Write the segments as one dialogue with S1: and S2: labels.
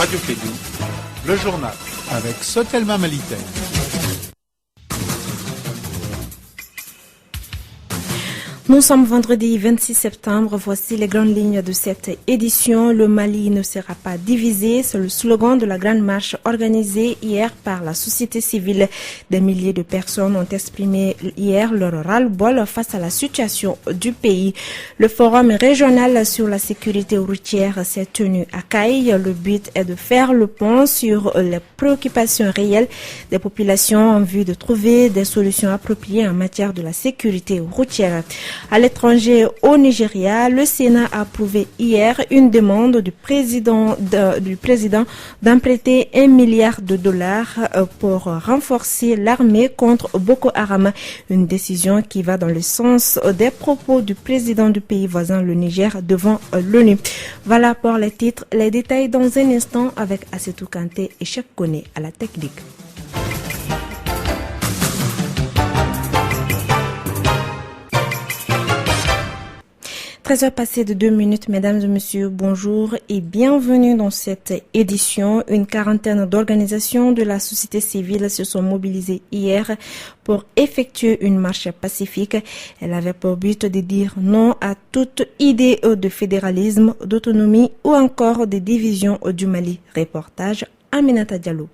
S1: Radio Fédou, le journal avec Sotelma Malitaire.
S2: Nous sommes vendredi 26 septembre. Voici les grandes lignes de cette édition. Le Mali ne sera pas divisé. C'est le slogan de la grande marche organisée hier par la société civile. Des milliers de personnes ont exprimé hier leur ras-le-bol face à la situation du pays. Le forum régional sur la sécurité routière s'est tenu à Caille. Le but est de faire le pont sur les préoccupations réelles des populations en vue de trouver des solutions appropriées en matière de la sécurité routière. À l'étranger, au Nigeria, le Sénat a approuvé hier une demande du président d'emprunter $1 milliard pour renforcer l'armée contre Boko Haram. Une décision qui va dans le sens des propos du président du pays voisin, le Niger, devant l'ONU. Voilà pour les titres. Les détails dans un instant avec Assetou Kanté et Cheikh Koné à la technique. 13h passées de 2 minutes, mesdames et messieurs, bonjour et bienvenue dans cette édition. Une quarantaine d'organisations de la société civile se sont mobilisées hier pour effectuer une marche pacifique. Elle avait pour but de dire non à toute idée de fédéralisme, d'autonomie ou encore de division du Mali. Reportage Aminata Diallo.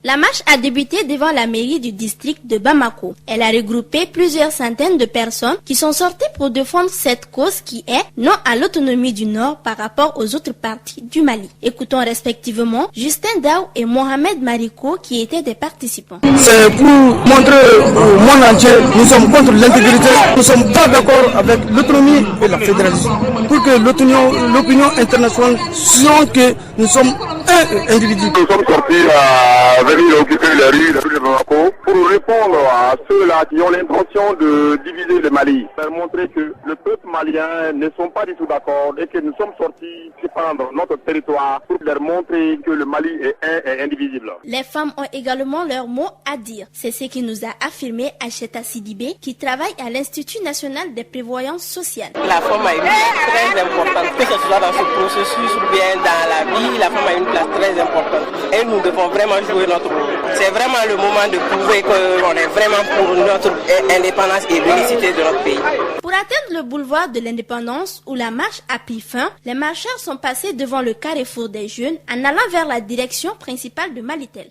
S3: La marche a débuté devant la mairie du district de Bamako. Elle a regroupé plusieurs centaines de personnes qui sont sorties pour défendre cette cause qui est non à l'autonomie du Nord par rapport aux autres parties du Mali. Écoutons respectivement Justin Daou et Mohamed Mariko qui étaient des participants.
S4: C'est pour montrer au monde entier nous sommes contre l'intégrité, nous ne sommes pas d'accord avec l'autonomie et la fédéralisme. Pour que l'opinion internationale sente que nous sommes un individu.
S5: Nous sommes sortis à venir occuper les rues de Bamako pour répondre à ceux-là qui ont l'intention de diviser le Mali. Pour montrer que le peuple malien ne sont pas du tout d'accord et que nous sommes sortis défendre notre territoire pour leur montrer que le Mali est un et indivisible.
S3: Les femmes ont également leur mot à dire. C'est ce qui nous a affirmé Acheta Sidibé qui travaille à l'Institut national des prévoyances sociales.
S6: La femme a une place très importante, que ce soit dans ce processus ou bien dans la vie, la femme a une place très importante et nous devons vraiment jouer notre rôle. C'est vraiment le moment de prouver qu'on est vraiment pour notre indépendance et l'unicité de notre pays.
S3: Pour atteindre le boulevard de l'indépendance où la marche a pris fin, les marcheurs sont passés devant le carrefour des jeunes en allant vers la direction principale de Malitel.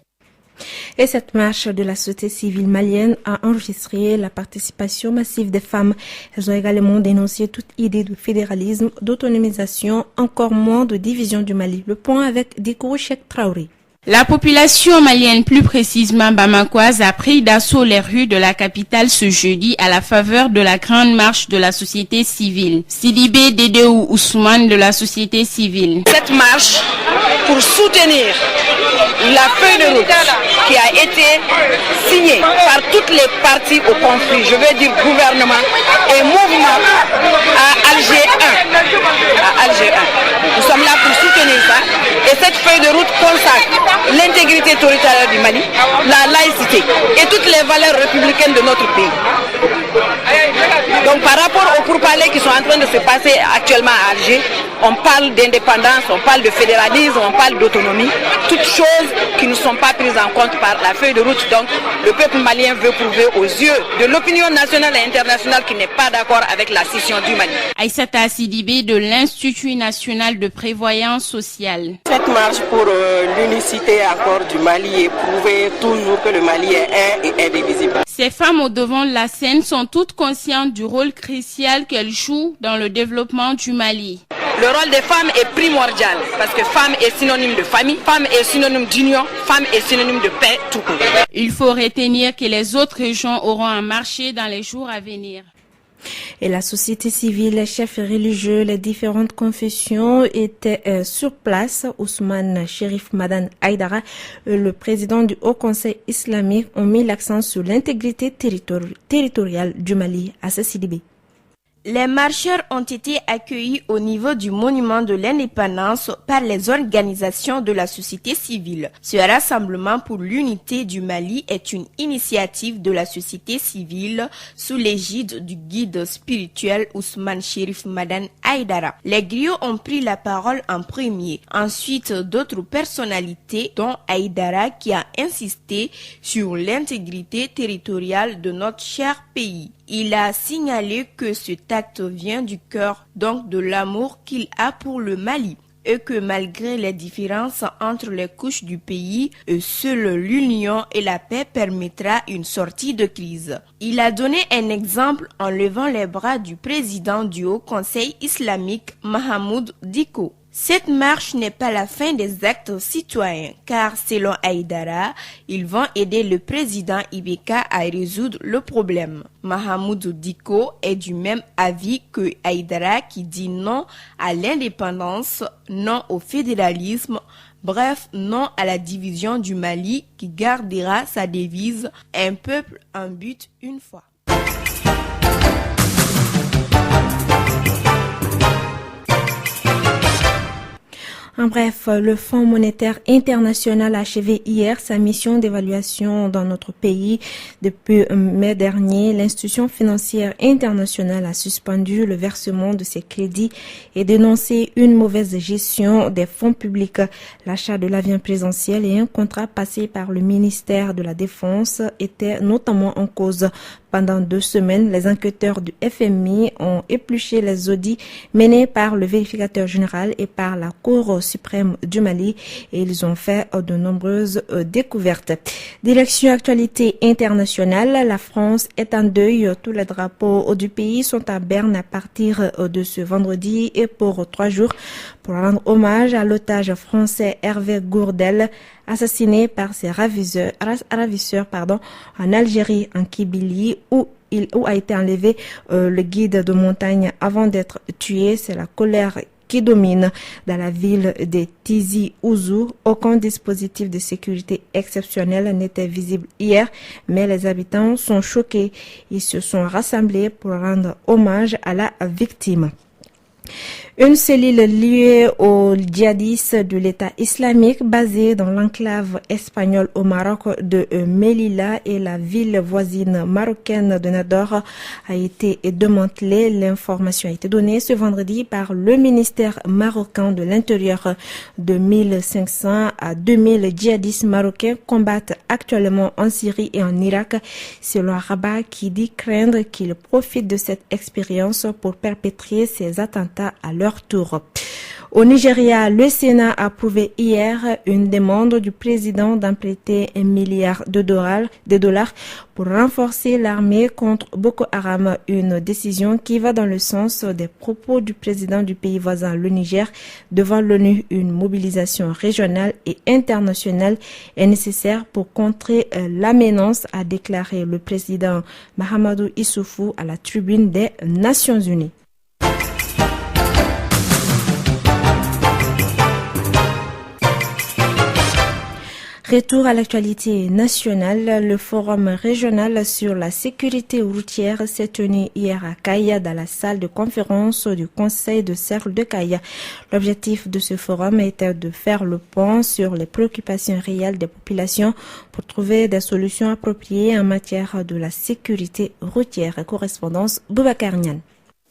S2: Et cette marche de la société civile malienne a enregistré la participation massive des femmes. Elles ont également dénoncé toute idée de fédéralisme, d'autonomisation, encore moins de division du Mali. Le point avec Dikourou Cheikh Traoré.
S7: La population malienne, plus précisément bamakoise, a pris d'assaut les rues de la capitale ce jeudi à la faveur de la grande marche de la société civile. Sidibé Dédéou Ousmane de la société civile.
S8: Cette marche pour soutenir la feuille de route qui a été signée par toutes les parties au conflit, je veux dire gouvernement et mouvement à Alger 1. Nous sommes là pour soutenir ça et cette feuille de route consacre l'intégrité territoriale du Mali, la laïcité et toutes les valeurs républicaines de notre pays. Donc par rapport aux pourparlers qui sont en train de se passer actuellement à Alger, on parle d'indépendance, on parle de fédéralisme, on parle d'autonomie, toutes choses qui ne sont pas prises en compte par la feuille de route. Donc le peuple malien veut prouver aux yeux de l'opinion nationale et internationale qu'il n'est pas d'accord avec la scission du Mali.
S7: Aïssata Sidibé de l'Institut national de prévoyance sociale.
S6: Cette marche pour l'unicité encore du Mali et prouver toujours que le Mali est un et indivisible.
S7: Ces femmes au devant de la scène sont toutes conscientes du rôle crucial qu'elles jouent dans le développement du Mali.
S8: Le rôle des femmes est primordial parce que femme est synonyme de famille, femme est synonyme d'union, femme est synonyme de paix tout court.
S7: Il faut retenir que les autres régions auront à marcher dans les jours à venir.
S2: Et la société civile, les chefs religieux, les différentes confessions étaient sur place. Ousmane Chérif Madan Aïdara, le président du Haut Conseil islamique, ont mis l'accent sur l'intégrité territoriale du Mali à Sidibé. Les marcheurs ont été accueillis au niveau du monument de l'indépendance par les organisations de la société civile. Ce rassemblement pour l'unité du Mali est une initiative de la société civile sous l'égide du guide spirituel Ousmane Chérif Madan Aïdara. Les griots ont pris la parole en premier. Ensuite, d'autres personnalités, dont Aïdara, qui a insisté sur l'intégrité territoriale de notre cher pays. Il a signalé que cet acte vient du cœur, donc de l'amour qu'il a pour le Mali, et que malgré les différences entre les couches du pays, seule l'union et la paix permettra une sortie de crise. Il a donné un exemple en levant les bras du président du Haut Conseil islamique, Mahamoud Dicko. Cette marche n'est pas la fin des actes citoyens, car selon Aïdara, ils vont aider le président Ibeka à résoudre le problème. Mahamoud Dicko est du même avis que Aïdara qui dit non à l'indépendance, non au fédéralisme, bref, non à la division du Mali qui gardera sa devise « Un peuple, un but, une foi ». En bref, le Fonds monétaire international a achevé hier sa mission d'évaluation dans notre pays. Depuis mai dernier, l'institution financière internationale a suspendu le versement de ses crédits et dénoncé une mauvaise gestion des fonds publics. L'achat de l'avion présidentiel et un contrat passé par le ministère de la Défense étaient notamment en cause. Pendant 2 semaines, les enquêteurs du FMI ont épluché les audits menés par le vérificateur général et par la Cour suprême du Mali et ils ont fait de nombreuses découvertes. Direction actualité internationale, la France est en deuil. Tous les drapeaux du pays sont à Berne à partir de ce vendredi et pour 3 jours pour rendre hommage à l'otage français Hervé Gourdel, assassiné par ses ravisseurs en Algérie, en Kabylie, où a été enlevé le guide de montagne avant d'être tué. C'est la colère qui domine dans la ville de Tizi Ouzou. Aucun dispositif de sécurité exceptionnel n'était visible hier, mais les habitants sont choqués. Ils se sont rassemblés pour rendre hommage à la victime. Une cellule liée aux djihadistes de l'État islamique basée dans l'enclave espagnole au Maroc de Melilla et la ville voisine marocaine de Nador a été démantelée. L'information a été donnée ce vendredi par le ministère marocain de l'Intérieur. De 1500 à 2000 djihadistes marocains combattent actuellement en Syrie et en Irak, selon Rabat qui dit craindre qu'ils profitent de cette expérience pour perpétrer ces attentats à leur tour. Au Nigeria, le Sénat a approuvé hier une demande du président d'emprunter $1 milliard pour renforcer l'armée contre Boko Haram, une décision qui va dans le sens des propos du président du pays voisin, le Niger, devant l'ONU. Une mobilisation régionale et internationale est nécessaire pour contrer la menace, a déclaré le président Mahamadou Issoufou à la tribune des Nations Unies. Retour à l'actualité nationale, le forum régional sur la sécurité routière s'est tenu hier à Kaya dans la salle de conférence du Conseil de cercle de Kaya. L'objectif de ce forum était de faire le point sur les préoccupations réelles des populations pour trouver des solutions appropriées en matière de la sécurité routière. Correspondance Boubacar Niane.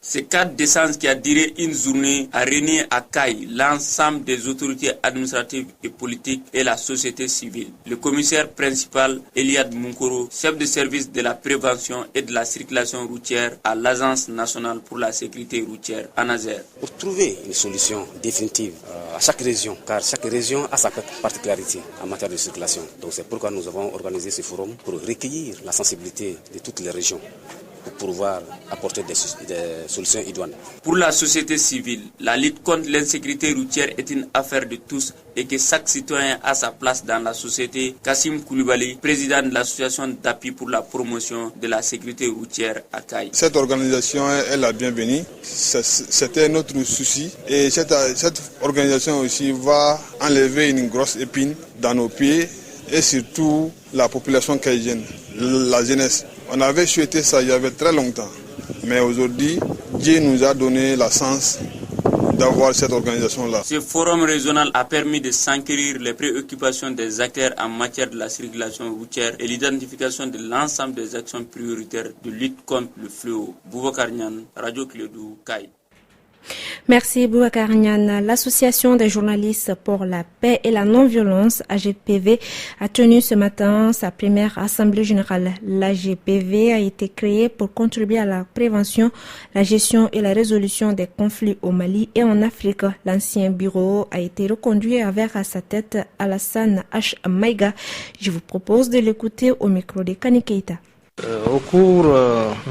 S9: Ce 4 décembre qui a duré une journée a réuni à Kay l'ensemble des autorités administratives et politiques et la société civile. Le commissaire principal Eliad Munkoro, chef de service de la prévention et de la circulation routière à l'Agence nationale pour la sécurité routière ANASER.
S10: Pour trouver une solution définitive à chaque région, car chaque région a sa particularité en matière de circulation. Donc c'est pourquoi nous avons organisé ce forum pour recueillir la sensibilité de toutes les régions, pour pouvoir apporter des solutions idoines.
S9: Pour la société civile, la lutte contre l'insécurité routière est une affaire de tous et que chaque citoyen a sa place dans la société. Kassim Koulibaly, président de l'association d'appui pour la promotion de la sécurité routière à Kay.
S11: Cette organisation est la bienvenue, c'était notre souci et cette organisation aussi va enlever une grosse épine dans nos pieds et surtout la population kayenne, la jeunesse. On avait souhaité ça il y avait très longtemps, mais aujourd'hui, Dieu nous a donné la chance d'avoir cette organisation-là.
S9: Ce forum régional a permis de s'enquérir les préoccupations des acteurs en matière de la circulation routière et l'identification de l'ensemble des actions prioritaires de lutte contre le fléau. Boubacar Niane, Radio Clédou, Kaï.
S2: Merci Boubacar Niane. L'Association des journalistes pour la paix et la non-violence, AGPV, a tenu ce matin sa première assemblée générale. L'AGPV a été créée pour contribuer à la prévention, la gestion et la résolution des conflits au Mali et en Afrique. L'ancien bureau a été reconduit avec à sa tête Alassane H. Maïga. Je vous propose de l'écouter au micro de Kani Keita.
S12: Au cours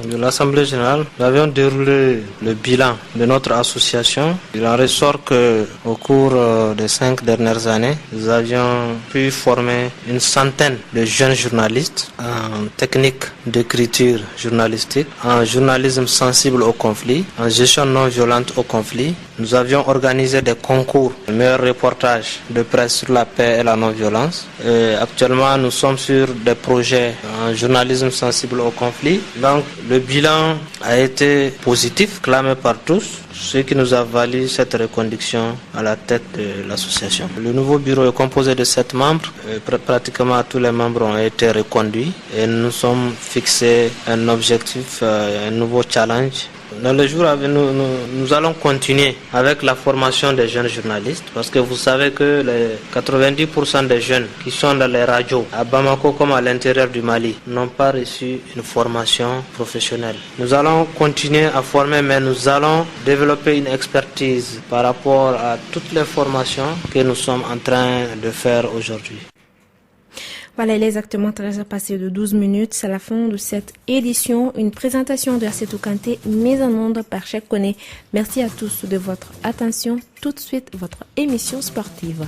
S12: de l'Assemblée générale, nous avions déroulé le bilan de notre association. Il en ressort qu'au cours des 5 dernières années, nous avions pu former une centaine de jeunes journalistes en technique d'écriture journalistique, en journalisme sensible au conflit, en gestion non violente au conflit. Nous avions organisé des concours de meilleurs reportages de presse sur la paix et la non-violence. Actuellement, nous sommes sur des projets en journalisme sensible au conflit. Donc, le bilan a été positif, clamé par tous, ce qui nous a valu cette reconduction à la tête de l'association. Le nouveau bureau est composé de 7 membres. Pratiquement tous les membres ont été reconduits et nous sommes fixés un objectif, un nouveau challenge. Dans les jours à venir, nous allons continuer avec la formation des jeunes journalistes parce que vous savez que les 90% des jeunes qui sont dans les radios à Bamako comme à l'intérieur du Mali n'ont pas reçu une formation professionnelle. Nous allons continuer à former, mais nous allons développer une expertise par rapport à toutes les formations que nous sommes en train de faire aujourd'hui.
S2: Voilà, il est exactement 13h passé de 12 minutes. C'est la fin de cette édition. Une présentation de Assetou Kanté, mise en onde par Cheikh Koné. Merci à tous de votre attention. Tout de suite, votre émission sportive.